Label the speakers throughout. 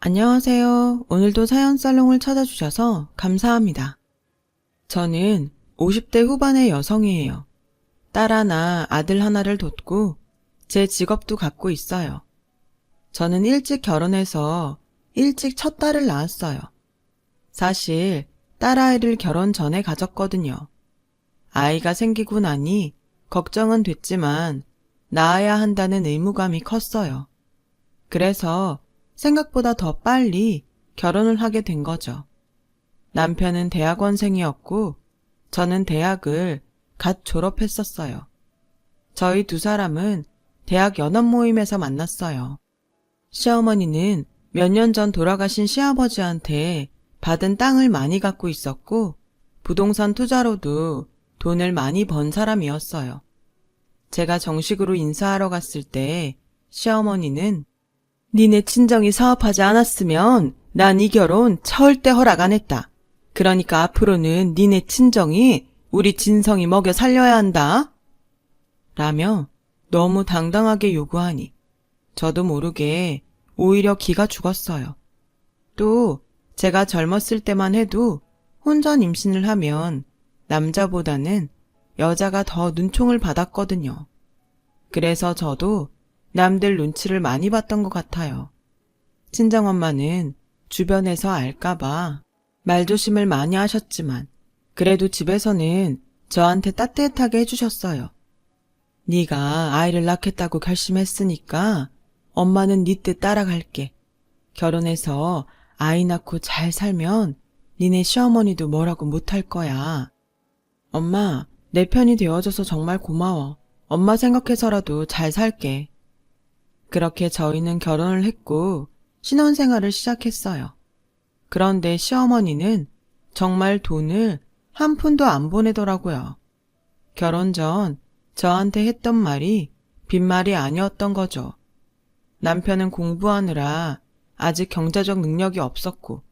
Speaker 1: 안녕하세요. 오늘도 사연살롱을 찾아주셔서 감사합니다. 저는 50대 후반의 여성이에요. 딸 하나, 아들 하나를 뒀고 제 직업도 갖고 있어요. 저는 일찍 결혼해서 일찍 첫 딸을 낳았어요. 사실 딸아이를 결혼 전에 가졌거든요. 아이가 생기고 나니 걱정은 됐지만 낳아야 한다는 의무감이 컸어요. 그래서 생각보다 더 빨리 결혼을 하게 된 거죠. 남편은 대학원생이었고 저는 대학을 갓 졸업했었어요. 저희 두 사람은 대학 연합 모임에서 만났어요. 시어머니는 몇 년 전 돌아가신 시아버지한테 받은 땅을 많이 갖고 있었고 부동산 투자로도 돈을 많이 번 사람이었어요. 제가 정식으로 인사하러 갔을 때 시어머니는 니네 친정이 사업하지 않았으면 난 이 결혼 절대 허락 안 했다. 그러니까 앞으로는 니네 친정이 우리 진성이 먹여 살려야 한다. 라며 너무 당당하게 요구하니 저도 모르게 오히려 기가 죽었어요. 또 제가 젊었을 때만 해도 혼전 임신을 하면 남자보다는 여자가 더 눈총을 받았거든요. 그래서 저도 남들 눈치를 많이 봤던 것 같아요. 친정엄마는 주변에서 알까봐 말조심을 많이 하셨지만 그래도 집에서는 저한테 따뜻하게 해주셨어요. 네가 아이를 낳겠다고 결심했으니까 엄마는 네 뜻 따라갈게. 결혼해서 아이 낳고 잘 살면 니네 시어머니도 뭐라고 못할 거야. 엄마, 내 편이 되어줘서 정말 고마워. 엄마 생각해서라도 잘 살게. 그렇게 저희는 결혼을 했고 신혼생활을 시작했어요. 그런데 시어머니는 정말 돈을 한 푼도 안 보내더라고요. 결혼 전 저한테 했던 말이 빈말이 아니었던 거죠. 남편은 공부하느라 아직 경제적 능력이 없었고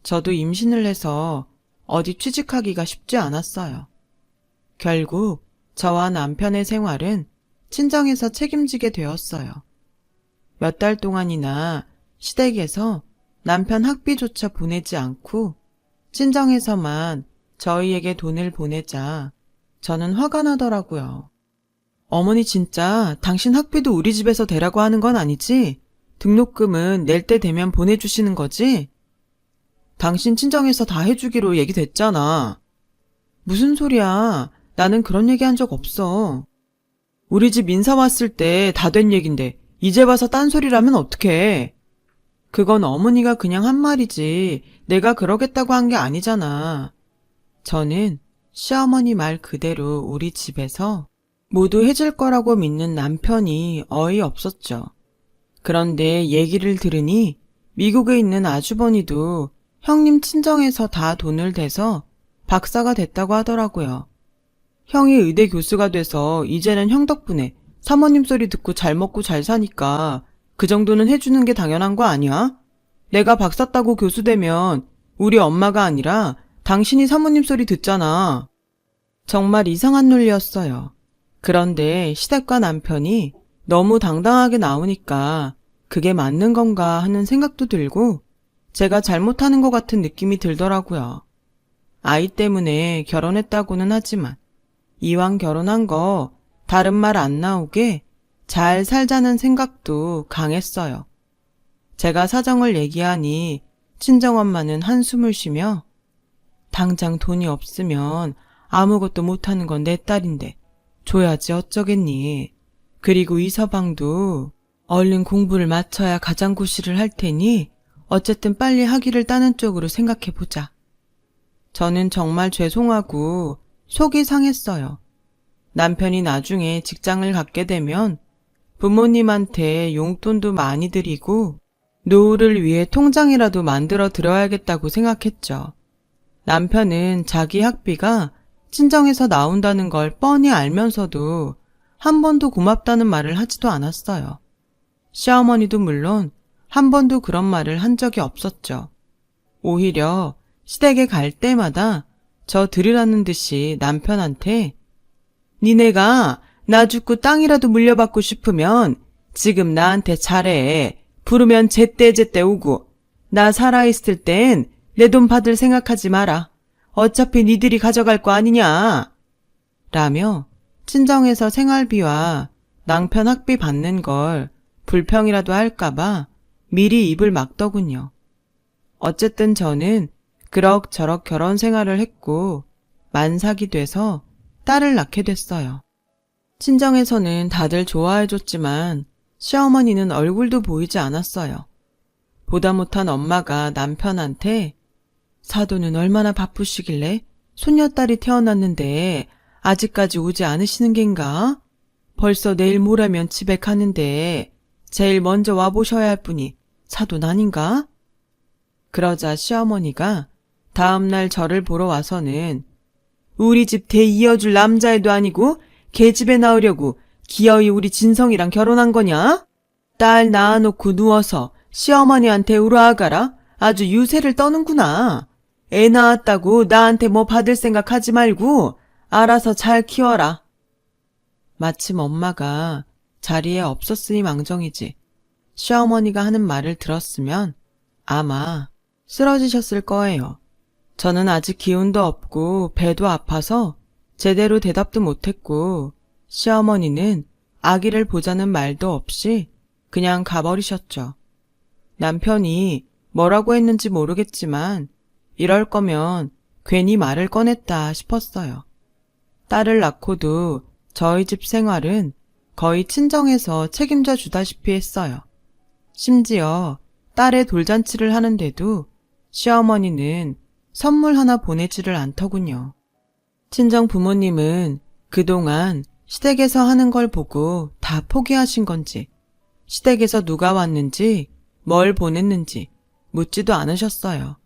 Speaker 1: 저도 임신을 해서 어디 취직하기가 쉽지 않았어요. 결국 저와 남편의 생활은 친정에서 책임지게 되었어요. 몇 달 동안이나 시댁에서 남편 학비조차 보내지 않고 친정에서만 저희에게 돈을 보내자 저는 화가 나더라고요. 어머니 진짜 당신 학비도 우리 집에서 대라고 하는 건 아니지? 등록금은 낼 때 되면 보내주시는 거지? 당신 친정에서 다 해주기로 얘기됐잖아. 무슨 소리야. 나는 그런 얘기 한 적 없어. 우리 집 인사 왔을 때 다 된 얘긴데 이제 와서 딴소리라면 어떡해. 그건 어머니가 그냥 한 말이지 내가 그러겠다고 한 게 아니잖아. 저는 시어머니 말 그대로 우리 집에서 모두 해줄 거라고 믿는 남편이 어이없었죠. 그런데 얘기를 들으니 미국에 있는 아주버니도 형님 친정에서 다 돈을 대서 박사가 됐다고 하더라고요. 형이 의대 교수가 돼서 이제는 형 덕분에 사모님 소리 듣고 잘 먹고 잘 사니까 그 정도는 해주는 게 당연한 거 아니야? 내가 박사 따고 교수 되면 우리 엄마가 아니라 당신이 사모님 소리 듣잖아. 정말 이상한 논리였어요. 그런데 시댁과 남편이 너무 당당하게 나오니까 그게 맞는 건가 하는 생각도 들고 제가 잘못하는 것 같은 느낌이 들더라고요. 아이 때문에 결혼했다고는 하지만 이왕 결혼한 거 다른 말 안 나오게 잘 살자는 생각도 강했어요. 제가 사정을 얘기하니 친정엄마는 한숨을 쉬며 당장 돈이 없으면 아무것도 못하는 건 내 딸인데 줘야지 어쩌겠니. 그리고 이 서방도 얼른 공부를 마쳐야 가장고시를 할 테니 어쨌든 빨리 학위를 따는 쪽으로 생각해보자. 저는 정말 죄송하고 속이 상했어요. 남편이 나중에 직장을 갖게 되면 부모님한테 용돈도 많이 드리고 노후를 위해 통장이라도 만들어 드려야겠다고 생각했죠. 남편은 자기 학비가 친정에서 나온다는 걸 뻔히 알면서도 한 번도 고맙다는 말을 하지도 않았어요. 시어머니도 물론 한 번도 그런 말을 한 적이 없었죠. 오히려 시댁에 갈 때마다 저 들으라는 듯이 남편한테 니네가 나 죽고 땅이라도 물려받고 싶으면 지금 나한테 잘해. 부르면 제때제때 오고 나 살아있을 땐 내 돈 받을 생각하지 마라. 어차피 니들이 가져갈 거 아니냐. 라며 친정에서 생활비와 낭편 학비 받는 걸 불평이라도 할까봐 미리 입을 막더군요. 어쨌든 저는 그럭저럭 결혼 생활을 했고 만삭이 돼서 딸을 낳게 됐어요. 친정에서는 다들 좋아해줬지만 시어머니는 얼굴도 보이지 않았어요. 보다 못한 엄마가 남편한테 사돈은 얼마나 바쁘시길래 손녀딸이 태어났는데 아직까지 오지 않으시는 겐가? 벌써 내일 모레면 집에 가는데 제일 먼저 와보셔야 할 분이 사돈 아닌가? 그러자 시어머니가 다음날 저를 보러 와서는 우리 집 대 이어줄 남자애도 아니고 걔 집에 나오려고 기어이 우리 진성이랑 결혼한 거냐? 딸 낳아놓고 누워서 시어머니한테 울어아가라. 아주 유세를 떠는구나. 애 낳았다고 나한테 뭐 받을 생각 하지 말고 알아서 잘 키워라. 마침 엄마가 자리에 없었으니 망정이지. 시어머니가 하는 말을 들었으면 아마 쓰러지셨을 거예요. 저는 아직 기운도 없고 배도 아파서 제대로 대답도 못했고 시어머니는 아기를 보자는 말도 없이 그냥 가버리셨죠. 남편이 뭐라고 했는지 모르겠지만 이럴 거면 괜히 말을 꺼냈다 싶었어요. 딸을 낳고도 저희 집 생활은 거의 친정에서 책임져 주다시피 했어요. 심지어 딸의 돌잔치를 하는데도 시어머니는 선물 하나 보내지를 않더군요. 친정 부모님은 그동안 시댁에서 하는 걸 보고 다 포기하신 건지, 시댁에서 누가 왔는지, 뭘 보냈는지 묻지도 않으셨어요.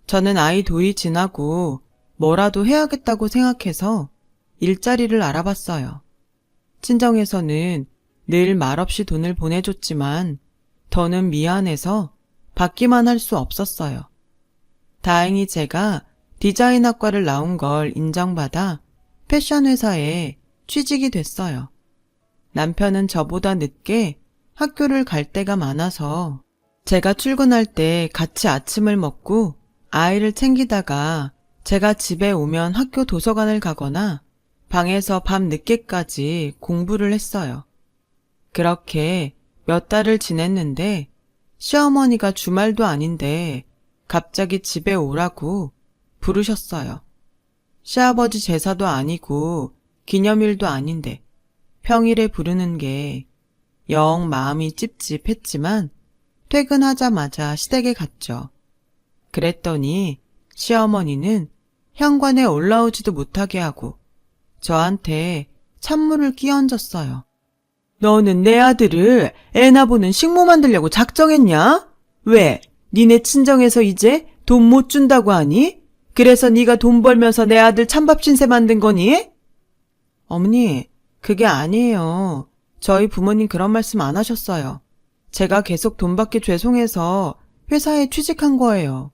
Speaker 1: 저는 아이 돌이 지나고 뭐라도 해야겠다고 생각해서 일자리를 알아봤어요. 친정에서는 늘 말없이 돈을 보내줬지만 더는 미안해서 받기만 할 수 없었어요. 다행히 제가 디자인학과를 나온 걸 인정받아 패션 회사에 취직이 됐어요. 남편은 저보다 늦게 학교를 갈 때가 많아서 제가 출근할 때 같이 아침을 먹고 아이를 챙기다가 제가 집에 오면 학교 도서관을 가거나 방에서 밤 늦게까지 공부를 했어요. 그렇게 몇 달을 지냈는데 시어머니가 주말도 아닌데 갑자기 집에 오라고 부르셨어요. 시아버지 제사도 아니고 기념일도 아닌데 평일에 부르는 게 영 마음이 찝찝했지만 퇴근하자마자 시댁에 갔죠. 그랬더니 시어머니는 현관에 올라오지도 못하게 하고 저한테 찬물을 끼얹었어요. 너는 내 아들을 애나 보는 식모 만들려고 작정했냐? 왜? 니네 친정에서 이제 돈 못 준다고 하니? 그래서 네가 돈 벌면서 내 아들 찬밥 신세 만든 거니? 어머니, 그게 아니에요. 저희 부모님 그런 말씀 안 하셨어요. 제가 계속 돈 받기 죄송해서 회사에 취직한 거예요.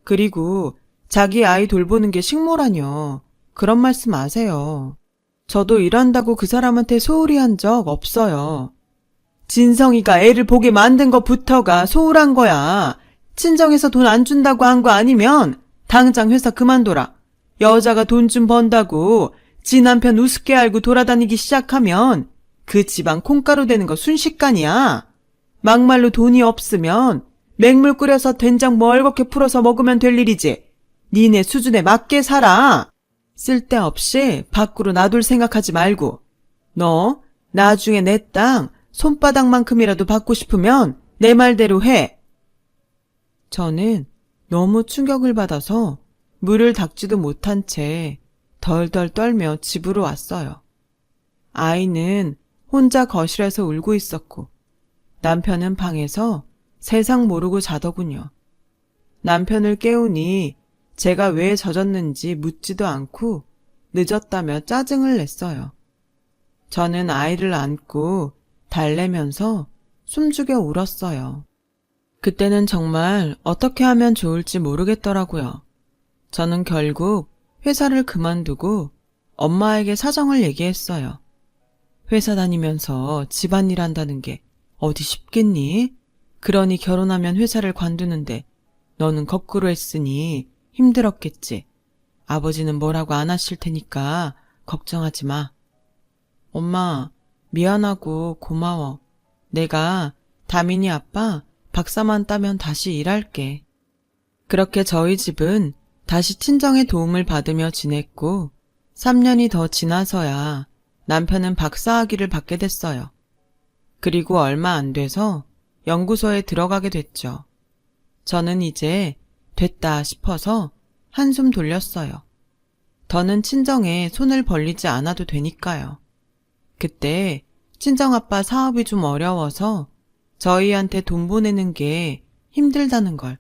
Speaker 1: 그리고 자기 아이 돌보는 게 식모라뇨. 그런 말씀 아세요. 저도 일한다고 그 사람한테 소홀히 한 적 없어요. 진성이가 애를 보게 만든 것부터가 소홀한 거야. 친정에서 돈 안 준다고 한 거 아니면 당장 회사 그만둬라. 여자가 돈 좀 번다고 지 남편 우습게 알고 돌아다니기 시작하면 그 집안 콩가루 되는 거 순식간이야. 막말로 돈이 없으면 맹물 끓여서 된장 멀겋게 풀어서 먹으면 될 일이지. 니네 수준에 맞게 살아. 쓸데없이 밖으로 놔둘 생각하지 말고. 너 나중에 내 땅 손바닥만큼이라도 받고 싶으면 내 말대로 해. 저는 너무 충격을 받아서 물을 닦지도 못한 채 덜덜 떨며 집으로 왔어요. 아이는 혼자 거실에서 울고 있었고 남편은 방에서 세상 모르고 자더군요. 남편을 깨우니 제가 왜 젖었는지 묻지도 않고 늦었다며 짜증을 냈어요. 저는 아이를 안고 달래면서 숨죽여 울었어요. 그때는 정말 어떻게 하면 좋을지 모르겠더라고요. 저는 결국 회사를 그만두고 엄마에게 사정을 얘기했어요. 회사 다니면서 집안일 한다는 게 어디 쉽겠니? 그러니 결혼하면 회사를 관두는데 너는 거꾸로 했으니 힘들었겠지. 아버지는 뭐라고 안 하실 테니까 걱정하지 마. 엄마, 미안하고 고마워. 내가 다민이 아빠 박사만 따면 다시 일할게. 그렇게 저희 집은 다시 친정의 도움을 받으며 지냈고 3년이 더 지나서야 남편은 박사학위를 받게 됐어요. 그리고 얼마 안 돼서 연구소에 들어가게 됐죠. 저는 이제 됐다 싶어서 한숨 돌렸어요. 더는 친정에 손을 벌리지 않아도 되니까요. 그때 친정아빠 사업이 좀 어려워서 저희한테 돈 보내는 게 힘들다는 걸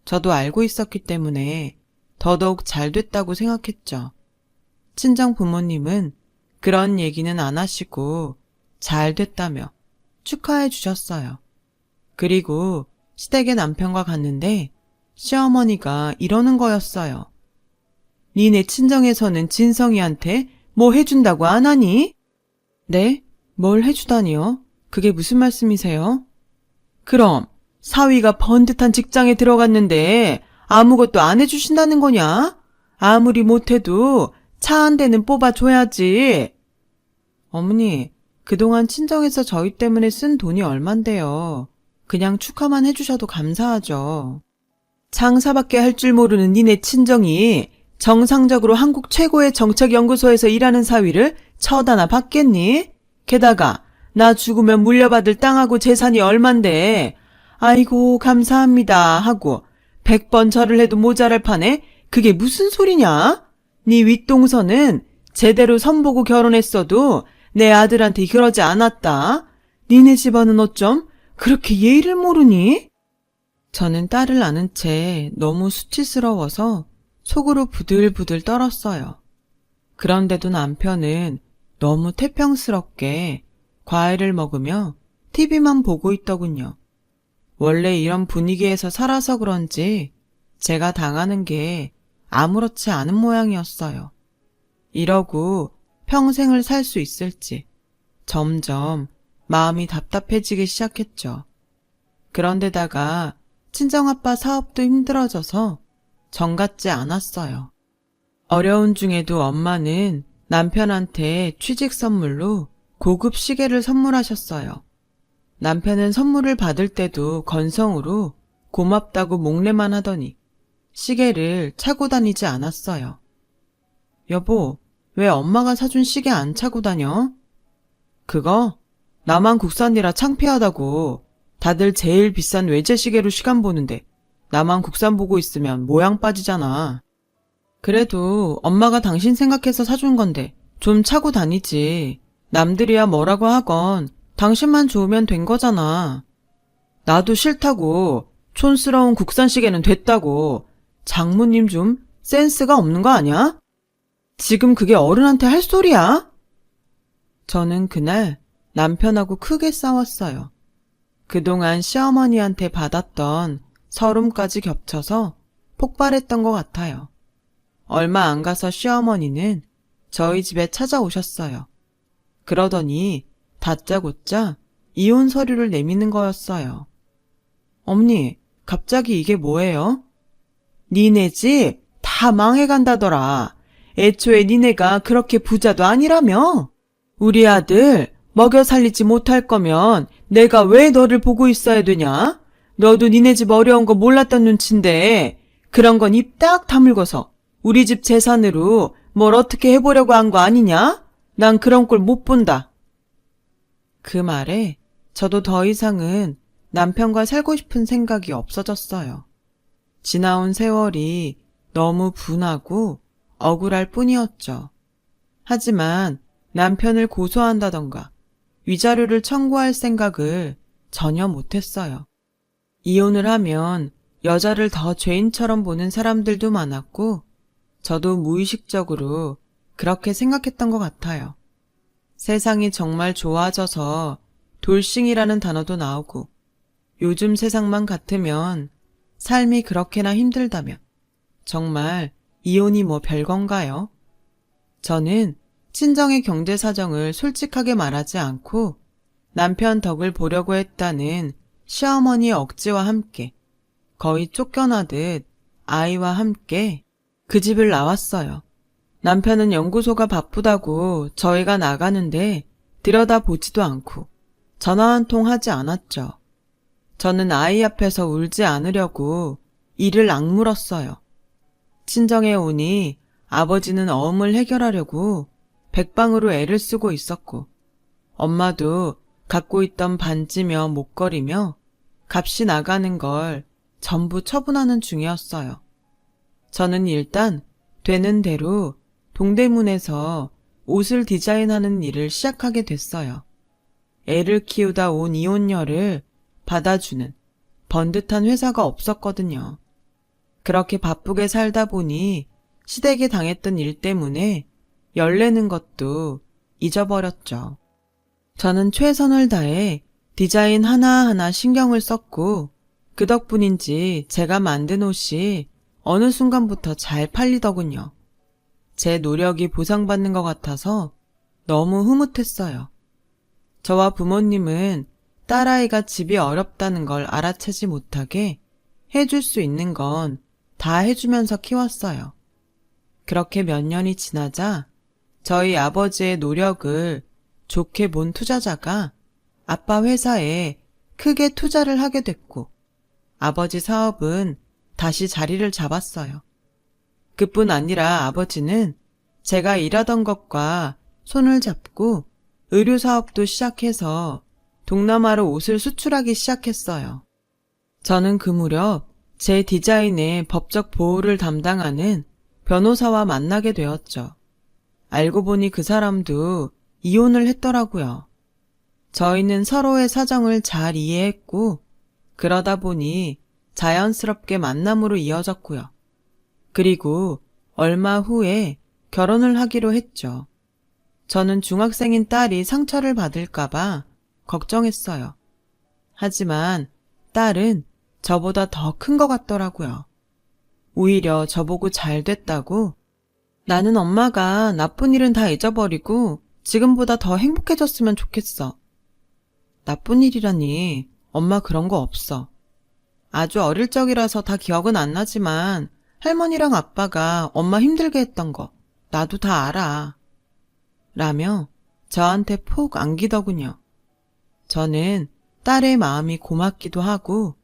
Speaker 1: 저도 알고 있었기 때문에 더더욱 잘 됐다고 생각했죠. 친정 부모님은 그런 얘기는 안 하시고 잘 됐다며 축하해 주셨어요. 그리고 시댁의 남편과 갔는데 시어머니가 이러는 거였어요. 니네 친정에서는 진성이한테 뭐 해준다고 안 하니? 네? 뭘 해주다니요? 그게 무슨 말씀이세요? 그럼 사위가 번듯한 직장에 들어갔는데 아무것도 안 해주신다는 거냐? 아무리 못해도 차 한 대는 뽑아줘야지. 어머니, 그동안 친정에서 저희 때문에 쓴 돈이 얼만데요. 그냥 축하만 해주셔도 감사하죠. 장사밖에 할 줄 모르는 니네 친정이 정상적으로 한국 최고의 정책연구소에서 일하는 사위를 쳐다나 받겠니? 게다가 나 죽으면 물려받을 땅하고 재산이 얼만데 아이고 감사합니다 하고 100번 절을 해도 모자랄 판에 그게 무슨 소리냐? 네 윗동서는 제대로 선보고 결혼했어도 내 아들한테 그러지 않았다. 니네 집안은 어쩜 그렇게 예의를 모르니? 저는 딸을 아는 채 너무 수치스러워서 속으로 부들부들 떨었어요. 그런데도 남편은 너무 태평스럽게 과일을 먹으며 TV만 보고 있더군요. 원래 이런 분위기에서 살아서 그런지 제가 당하는 게 아무렇지 않은 모양이었어요. 이러고 평생을 살 수 있을지 점점 마음이 답답해지기 시작했죠. 그런데다가 친정아빠 사업도 힘들어져서 정 같지 않았어요. 어려운 중에도 엄마는 남편한테 취직 선물로 고급 시계를 선물하셨어요. 남편은 선물을 받을 때도 건성으로 고맙다고 목례만 하더니 시계를 차고 다니지 않았어요. 여보, 왜 엄마가 사준 시계 안 차고 다녀? 그거 나만 국산이라 창피하다고. 다들 제일 비싼 외제 시계로 시간 보는데 나만 국산 보고 있으면 모양 빠지잖아. 그래도 엄마가 당신 생각해서 사준 건데 좀 차고 다니지. 남들이야 뭐라고 하건 당신만 좋으면 된 거잖아. 나도 싫다고. 촌스러운 국산 시계는 됐다고. 장모님 좀 센스가 없는 거 아니야? 지금 그게 어른한테 할 소리야? 저는 그날 남편하고 크게 싸웠어요. 그동안 시어머니한테 받았던 서름까지 겹쳐서 폭발했던 것 같아요. 얼마 안 가서 시어머니는 저희 집에 찾아오셨어요. 그러더니 다짜고짜 이혼 서류를 내미는 거였어요. 어머니, 갑자기 이게 뭐예요? 니네 집 다 망해간다더라. 애초에 니네가 그렇게 부자도 아니라며? 우리 아들 먹여 살리지 못할 거면 내가 왜 너를 보고 있어야 되냐? 너도 니네 집 어려운 거 몰랐던 눈치인데 그런 건 입 딱 다물고서 우리 집 재산으로 뭘 어떻게 해보려고 한 거 아니냐? 난 그런 꼴 못 본다. 그 말에 저도 더 이상은 남편과 살고 싶은 생각이 없어졌어요. 지나온 세월이 너무 분하고 억울할 뿐이었죠. 하지만 남편을 고소한다던가 위자료를 청구할 생각을 전혀 못했어요. 이혼을 하면 여자를 더 죄인처럼 보는 사람들도 많았고 저도 무의식적으로 그렇게 생각했던 것 같아요. 세상이 정말 좋아져서 돌싱이라는 단어도 나오고 요즘 세상만 같으면 삶이 그렇게나 힘들다면 정말 이혼이 뭐 별건가요? 저는 친정의 경제 사정을 솔직하게 말하지 않고 남편 덕을 보려고 했다는 시어머니 억지와 함께 거의 쫓겨나듯 아이와 함께 그 집을 나왔어요. 남편은 연구소가 바쁘다고 저희가 나가는데 들여다보지도 않고 전화 한 통 하지 않았죠. 저는 아이 앞에서 울지 않으려고 이를 악물었어요. 친정에 오니 아버지는 어음을 해결하려고 백방으로 애를 쓰고 있었고 엄마도 갖고 있던 반지며 목걸이며 값이 나가는 걸 전부 처분하는 중이었어요. 저는 일단 되는 대로 동대문에서 옷을 디자인하는 일을 시작하게 됐어요. 애를 키우다 온 이혼녀를 받아주는 번듯한 회사가 없었거든요. 그렇게 바쁘게 살다 보니 시댁에 당했던 일 때문에 열내는 것도 잊어버렸죠. 저는 최선을 다해 디자인 하나하나 신경을 썼고 그 덕분인지 제가 만든 옷이 어느 순간부터 잘 팔리더군요. 제 노력이 보상받는 것 같아서 너무 흐뭇했어요. 저와 부모님은 딸아이가 집이 어렵다는 걸 알아채지 못하게 해줄 수 있는 건 다 해주면서 키웠어요. 그렇게 몇 년이 지나자 저희 아버지의 노력을 좋게 본 투자자가 아빠 회사에 크게 투자를 하게 됐고 아버지 사업은 다시 자리를 잡았어요. 그뿐 아니라 아버지는 제가 일하던 것과 손을 잡고 의류 사업도 시작해서 동남아로 옷을 수출하기 시작했어요. 저는 그 무렵 제 디자인의 법적 보호를 담당하는 변호사와 만나게 되었죠. 알고 보니 그 사람도 이혼을 했더라고요. 저희는 서로의 사정을 잘 이해했고 그러다 보니 자연스럽게 만남으로 이어졌고요. 그리고 얼마 후에 결혼을 하기로 했죠. 저는 중학생인 딸이 상처를 받을까봐 걱정했어요. 하지만 딸은 저보다 더 큰 것 같더라고요. 오히려 저보고 잘 됐다고 나는 엄마가 나쁜 일은 다 잊어버리고 지금보다 더 행복해졌으면 좋겠어. 나쁜 일이라니 엄마 그런 거 없어. 아주 어릴 적이라서 다 기억은 안 나지만 할머니랑 아빠가 엄마 힘들게 했던 거 나도 다 알아. 라며 저한테 폭 안기더군요. 저는 딸의 마음이 고맙기도 하고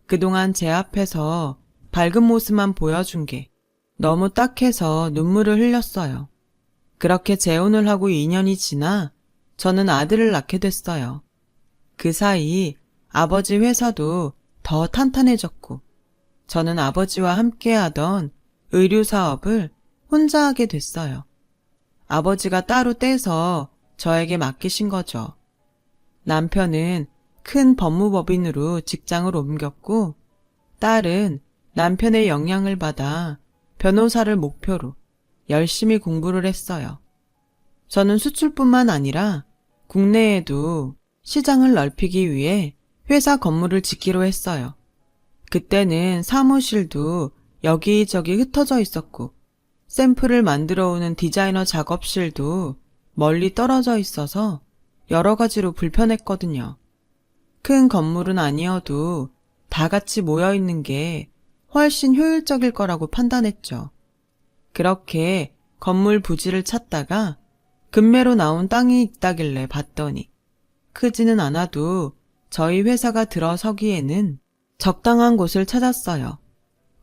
Speaker 1: 그동안 제 앞에서 밝은 모습만 보여준 게 너무 딱해서 눈물을 흘렸어요. 그렇게 재혼을 하고 2년이 지나 저는 아들을 낳게 됐어요. 그 사이 아버지 회사도 더 탄탄해졌고 저는 아버지와 함께 하던 의류 사업을 혼자 하게 됐어요. 아버지가 따로 떼서 저에게 맡기신 거죠. 남편은 큰 법무법인으로 직장을 옮겼고 딸은 남편의 영향을 받아 변호사를 목표로 열심히 공부를 했어요. 저는 수출뿐만 아니라 국내에도 시장을 넓히기 위해 회사 건물을 짓기로 했어요. 그때는 사무실도 여기저기 흩어져 있었고 샘플을 만들어 오는 디자이너 작업실도 멀리 떨어져 있어서 여러 가지로 불편했거든요. 큰 건물은 아니어도 다 같이 모여 있는 게 훨씬 효율적일 거라고 판단했죠. 그렇게 건물 부지를 찾다가 금매로 나온 땅이 있다길래 봤더니 크지는 않아도 저희 회사가 들어서기에는 적당한 곳을 찾았어요.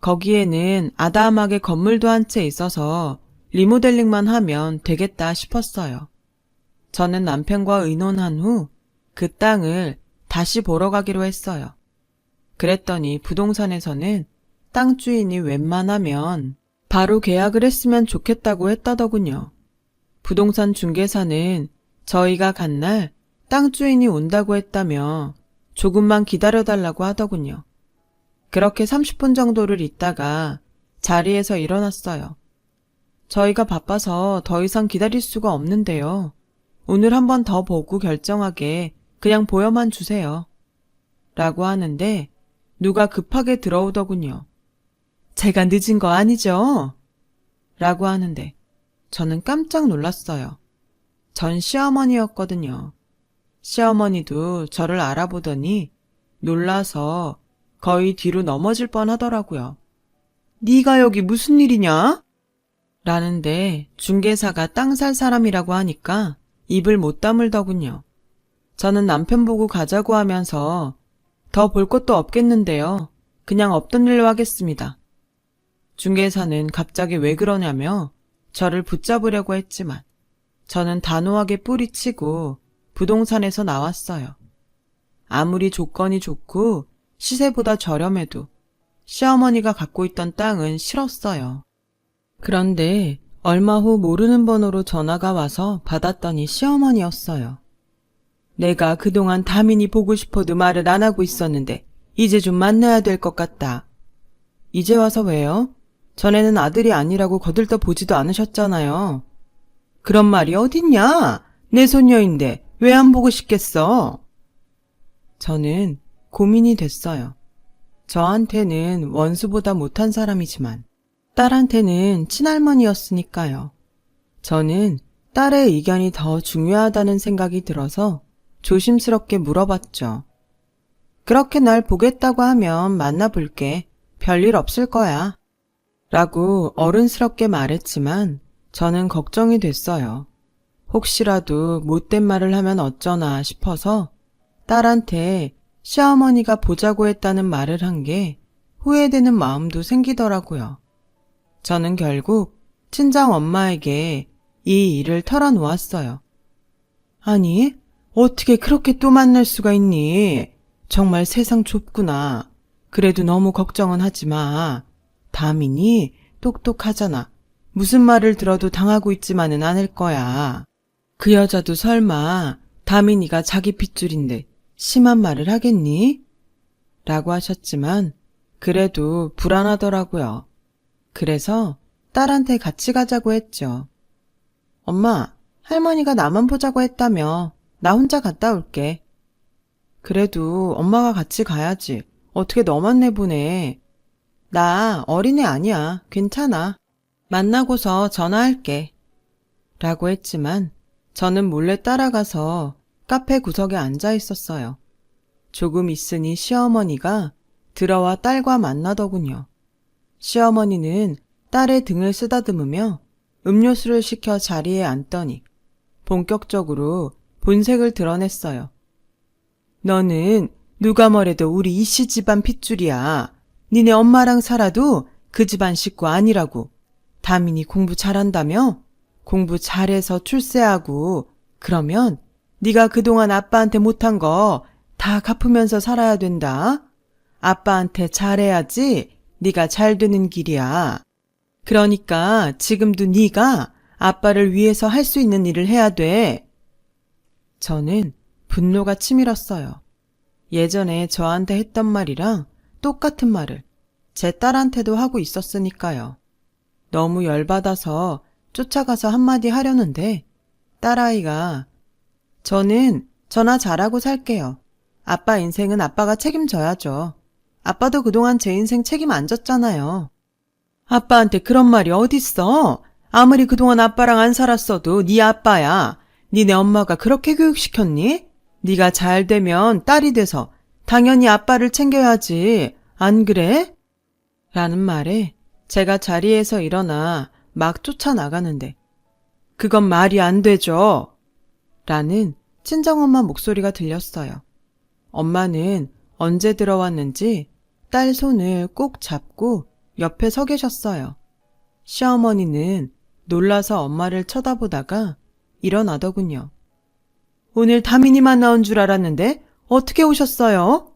Speaker 1: 거기에는 아담하게 건물도 한 채 있어서 리모델링만 하면 되겠다 싶었어요. 저는 남편과 의논한 후 그 땅을 다시 보러 가기로 했어요. 그랬더니 부동산에서는 땅 주인이 웬만하면 바로 계약을 했으면 좋겠다고 했다더군요. 부동산 중개사는 저희가 간 날 땅 주인이 온다고 했다며 조금만 기다려달라고 하더군요. 그렇게 30분 정도를 있다가 자리에서 일어났어요. 저희가 바빠서 더 이상 기다릴 수가 없는데요. 오늘 한 번 더 보고 결정하게 그냥 보여만 주세요. 라고 하는데 누가 급하게 들어오더군요. 제가 늦은 거 아니죠? 라고 하는데 저는 깜짝 놀랐어요. 전 시어머니였거든요. 시어머니도 저를 알아보더니 놀라서 거의 뒤로 넘어질 뻔하더라고요. 네가 여기 무슨 일이냐? 라는데 중개사가 땅 살 사람이라고 하니까 입을 못 다물더군요. 저는 남편 보고 가자고 하면서 더 볼 것도 없겠는데요. 그냥 없던 일로 하겠습니다. 중개사는 갑자기 왜 그러냐며 저를 붙잡으려고 했지만 저는 단호하게 뿌리치고 부동산에서 나왔어요. 아무리 조건이 좋고 시세보다 저렴해도 시어머니가 갖고 있던 땅은 싫었어요. 그런데 얼마 후 모르는 번호로 전화가 와서 받았더니 시어머니였어요. 내가 그동안 다민이 보고 싶어도 말을 안 하고 있었는데 이제 좀 만나야 될 것 같다. 이제 와서 왜요? 전에는 아들이 아니라고 거들떠 보지도 않으셨잖아요. 그런 말이 어딨냐? 내 손녀인데 왜 안 보고 싶겠어? 저는 고민이 됐어요. 저한테는 원수보다 못한 사람이지만 딸한테는 친할머니였으니까요. 저는 딸의 의견이 더 중요하다는 생각이 들어서 조심스럽게 물어봤죠. 그렇게 날 보겠다고 하면 만나볼게. 별일 없을 거야. 라고 어른스럽게 말했지만 저는 걱정이 됐어요. 혹시라도 못된 말을 하면 어쩌나 싶어서 딸한테 시어머니가 보자고 했다는 말을 한 게 후회되는 마음도 생기더라고요. 저는 결국 친정 엄마에게 이 일을 털어놓았어요. 아니, 어떻게 그렇게 또 만날 수가 있니? 정말 세상 좁구나. 그래도 너무 걱정은 하지 마. 다민이 똑똑하잖아. 무슨 말을 들어도 당하고 있지만은 않을 거야. 그 여자도 설마 다민이가 자기 핏줄인데 심한 말을 하겠니? 라고 하셨지만 그래도 불안하더라고요. 그래서 딸한테 같이 가자고 했죠. 엄마, 할머니가 나만 보자고 했다며. 나 혼자 갔다 올게. 그래도 엄마가 같이 가야지. 어떻게 너만 내보내. 나 어린애 아니야. 괜찮아. 만나고서 전화할게. 라고 했지만 저는 몰래 따라가서 카페 구석에 앉아 있었어요. 조금 있으니 시어머니가 들어와 딸과 만나더군요. 시어머니는 딸의 등을 쓰다듬으며 음료수를 시켜 자리에 앉더니 본격적으로 본색을 드러냈어요. 너는 누가 뭐래도 우리 이씨 집안 핏줄이야. 니네 엄마랑 살아도 그 집안 식구 아니라고. 다민이 공부 잘한다며? 공부 잘해서 출세하고 그러면 네가 그동안 아빠한테 못한 거 다 갚으면서 살아야 된다. 아빠한테 잘해야지 네가 잘 되는 길이야. 그러니까 지금도 네가 아빠를 위해서 할 수 있는 일을 해야 돼. 저는 분노가 치밀었어요. 예전에 저한테 했던 말이랑 똑같은 말을 제 딸한테도 하고 있었으니까요. 너무 열받아서 쫓아가서 한마디 하려는데 딸아이가 저는 전화 잘하고 살게요. 아빠 인생은 아빠가 책임져야죠. 아빠도 그동안 제 인생 책임 안 졌잖아요. 아빠한테 그런 말이 어딨어? 아무리 그동안 아빠랑 안 살았어도 네 아빠야. 니네 엄마가 그렇게 교육시켰니? 네가 잘 되면 딸이 돼서 당연히 아빠를 챙겨야지. 안 그래? 라는 말에 제가 자리에서 일어나 막 쫓아나가는데 그건 말이 안 되죠. 라는 친정엄마 목소리가 들렸어요. 엄마는 언제 들어왔는지 딸 손을 꼭 잡고 옆에 서 계셨어요. 시어머니는 놀라서 엄마를 쳐다보다가 일어나더군요. 오늘 다민이만 나온 줄 알았는데 어떻게 오셨어요?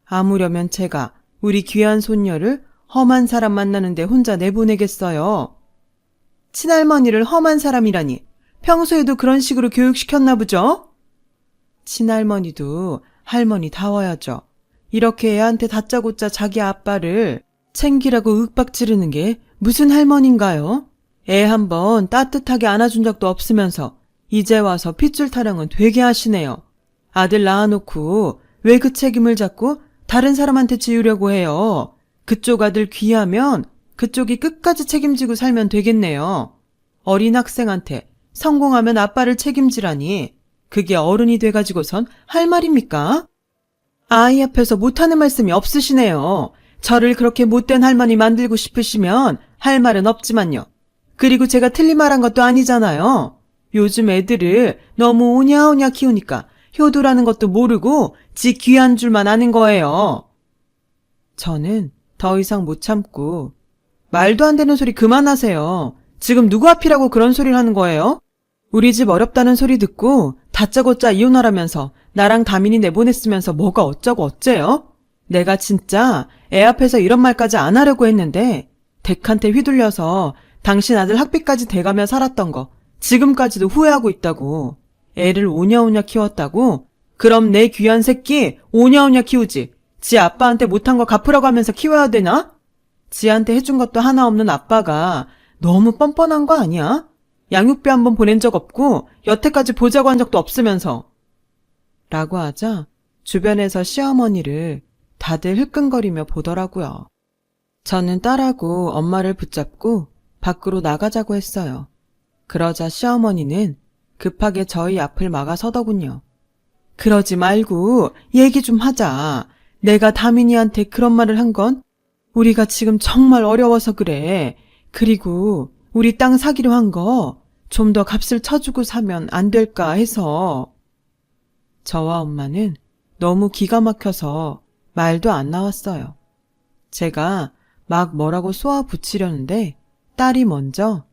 Speaker 1: 아무려면 제가 우리 귀한 손녀를 험한 사람 만나는데 혼자 내보내겠어요. 친할머니를 험한 사람이라니 평소에도 그런 식으로 교육시켰나 보죠? 친할머니도 할머니 다워야죠. 이렇게 애한테 다짜고짜 자기 아빠를 챙기라고 윽박지르는 게 무슨 할머니인가요? 애 한번 따뜻하게 안아준 적도 없으면서 이제 와서 핏줄 타령은 되게 하시네요. 아들 낳아놓고 왜 그 책임을 잡고 다른 사람한테 지우려고 해요. 그쪽 아들 귀하면 그쪽이 끝까지 책임지고 살면 되겠네요. 어린 학생한테 성공하면 아빠를 책임지라니 그게 어른이 돼가지고선 할 말입니까? 아이 앞에서 못하는 말씀이 없으시네요. 저를 그렇게 못된 할머니 만들고 싶으시면 할 말은 없지만요. 그리고 제가 틀린 말 한 것도 아니잖아요. 요즘 애들을 너무 오냐오냐 키우니까 효도라는 것도 모르고 지 귀한 줄만 아는 거예요. 저는 더 이상 못 참고 말도 안 되는 소리 그만하세요. 지금 누구 앞이라고 그런 소리를 하는 거예요? 우리 집 어렵다는 소리 듣고 다짜고짜 이혼하라면서 나랑 다민이 내보냈으면서 뭐가 어쩌고 어째요? 내가 진짜 애 앞에서 이런 말까지 안 하려고 했는데 댁한테 휘둘려서 당신 아들 학비까지 대가며 살았던 거 지금까지도 후회하고 있다고. 애를 오냐오냐 키웠다고? 그럼 내 귀한 새끼 오냐오냐 키우지. 지 아빠한테 못한 거 갚으라고 하면서 키워야 되나? 지한테 해준 것도 하나 없는 아빠가 너무 뻔뻔한 거 아니야? 양육비 한번 보낸 적 없고 여태까지 보자고 한 적도 없으면서. 라고 하자 주변에서 시어머니를 다들 흘끈거리며 보더라고요. 저는 딸하고 엄마를 붙잡고 밖으로 나가자고 했어요. 그러자 시어머니는 급하게 저희 앞을 막아서더군요. 그러지 말고 얘기 좀 하자. 내가 다민이한테 그런 말을 한 건 우리가 지금 정말 어려워서 그래. 그리고 우리 땅 사기로 한 거 좀 더 값을 쳐주고 사면 안 될까 해서. 저와 엄마는 너무 기가 막혀서 말도 안 나왔어요. 제가 막 뭐라고 쏘아 붙이려는데 딸이 먼저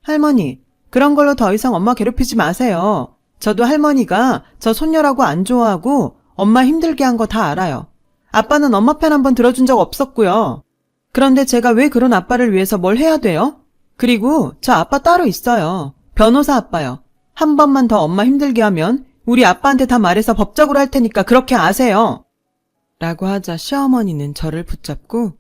Speaker 1: 할머니, 그런 걸로 더 이상 엄마 괴롭히지 마세요. 저도 할머니가 저 손녀라고 안 좋아하고 엄마 힘들게 한 거 다 알아요. 아빠는 엄마 편 한번 들어준 적 없었고요. 그런데 제가 왜 그런 아빠를 위해서 뭘 해야 돼요? 그리고 저 아빠 따로 있어요. 변호사 아빠요. 한 번만 더 엄마 힘들게 하면 우리 아빠한테 다 말해서 법적으로 할 테니까 그렇게 아세요. 라고 하자 시어머니는 저를 붙잡고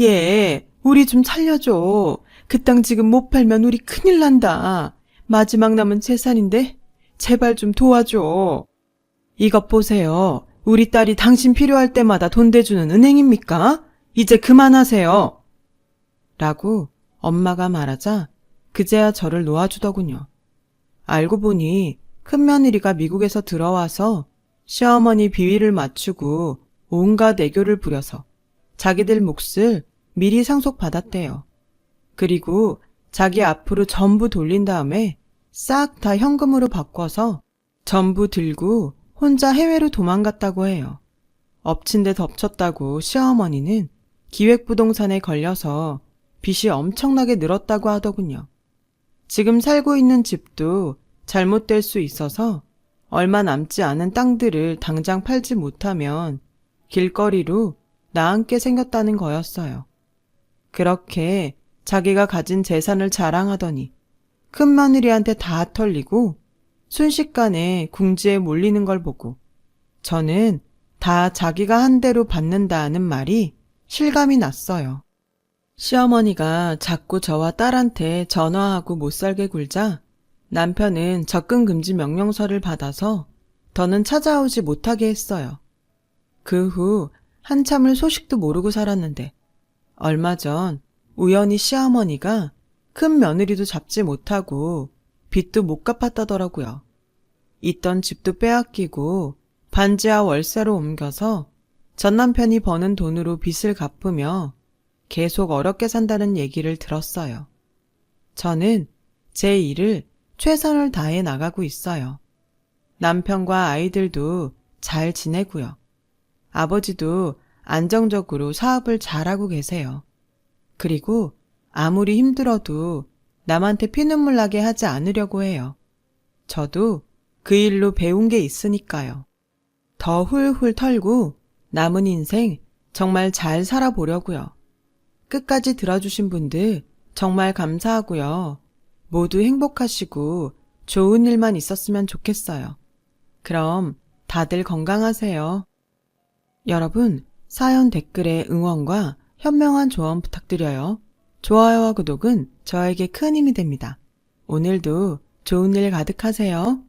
Speaker 1: 얘, 우리 좀 살려줘. 그 땅 지금 못 팔면 우리 큰일 난다. 마지막 남은 재산인데 제발 좀 도와줘. 이것 보세요. 우리 딸이 당신 필요할 때마다 돈 대주는 은행입니까? 이제 그만하세요. 라고 엄마가 말하자 그제야 저를 놓아주더군요. 알고 보니 큰며느리가 미국에서 들어와서 시어머니 비위를 맞추고 온갖 애교를 부려서 자기들 몫을 미리 상속받았대요. 그리고 자기 앞으로 전부 돌린 다음에 싹 다 현금으로 바꿔서 전부 들고 혼자 해외로 도망갔다고 해요. 엎친 데 덮쳤다고 시어머니는 기획부동산에 걸려서 빚이 엄청나게 늘었다고 하더군요. 지금 살고 있는 집도 잘못될 수 있어서 얼마 남지 않은 땅들을 당장 팔지 못하면 길거리로 나앉게 생겼다는 거였어요. 그렇게 자기가 가진 재산을 자랑하더니 큰며느리한테 다 털리고 순식간에 궁지에 몰리는 걸 보고 저는 다 자기가 한 대로 받는다는 말이 실감이 났어요. 시어머니가 자꾸 저와 딸한테 전화하고 못살게 굴자 남편은 접근 금지 명령서를 받아서 더는 찾아오지 못하게 했어요. 그 후 한참을 소식도 모르고 살았는데 얼마 전 우연히 시어머니가 큰 며느리도 잡지 못하고 빚도 못 갚았다더라고요. 있던 집도 빼앗기고 반지하 월세로 옮겨서 전 남편이 버는 돈으로 빚을 갚으며 계속 어렵게 산다는 얘기를 들었어요. 저는 제 일을 최선을 다해 나가고 있어요. 남편과 아이들도 잘 지내고요. 아버지도 안정적으로 사업을 잘하고 계세요. 그리고 아무리 힘들어도 남한테 피눈물 나게 하지 않으려고 해요. 저도 그 일로 배운 게 있으니까요. 더 훌훌 털고 남은 인생 정말 잘 살아보려고요. 끝까지 들어주신 분들 정말 감사하고요. 모두 행복하시고 좋은 일만 있었으면 좋겠어요. 그럼 다들 건강하세요. 여러분, 사연 댓글에 응원과 현명한 조언 부탁드려요. 좋아요와 구독은 저에게 큰 힘이 됩니다. 오늘도 좋은 일 가득하세요.